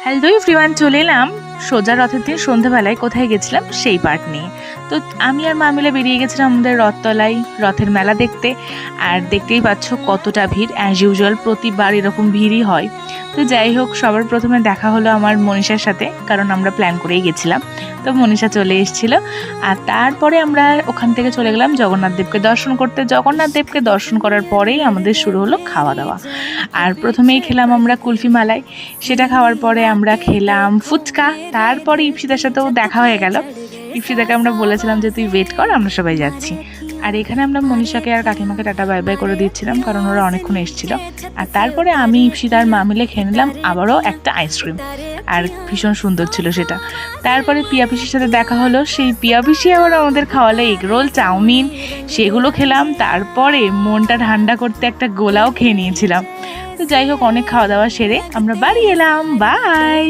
Hello everyone, চলে এলাম সোজা রথের দিন সন্ধ্যাবেলায় কোথায় গেছিলাম সেই পার্ট নিয়ে। তো আমি আর মা মিলে বেরিয়ে গেছিলাম আমাদের রথতলায় রথের মেলা দেখতে। আর দেখতেই পাচ্ছ কতটা ভিড়, অ্যাজ ইউজুয়াল প্রতিবার এরকম ভিড়ই হয়। তো যাই হোক, সবার প্রথমে দেখা হলো আমার মনীষার সাথে, কারণ আমরা প্ল্যান করেই গেছিলাম। তো মনীষা চলে এসেছিল, আর তারপরে আমরা ওখান থেকে চলে গেলাম জগন্নাথ দেবকে দর্শন করতে। জগন্নাথ দেবকে দর্শন করার পরেই আমাদের শুরু হলো খাওয়া দাওয়া। আর প্রথমেই খেলাম আমরা কুলফি মালাই, সেটা খাওয়ার পরে আমরা খেলাম ফুচকা। তারপরে ইপসিতার সাথেও দেখা হয়ে গেল। ইপসিতাকে আমরা বলেছিলাম যে তুই ওয়েট কর, আমরা সবাই যাচ্ছি। আর এখানে আমরা মনীষাকে আর কাকিমাকে টাটা বাই বাই করে দিচ্ছিলাম, কারণ ওরা অনেকক্ষণ এসেছিল। আর তারপরে আমি ইপসিতার মা মিলে খেয়ে নিলাম আবারও একটা আইসক্রিম, আর ভীষণ সুন্দর ছিল সেটা। তারপরে পিয়া পিসির সাথে দেখা হলো, সেই পিয়া পিসি আবার আমাদের খাওয়ালো এগ রোল, চাউমিন, সেগুলো খেলাম। তারপরে মনটা ঠান্ডা করতে একটা গোলাও খেয়ে নিয়েছিলাম। তো যাই হোক, অনেক খাওয়া দাওয়া সেরে আমরা বাড়ি এলাম। বাই।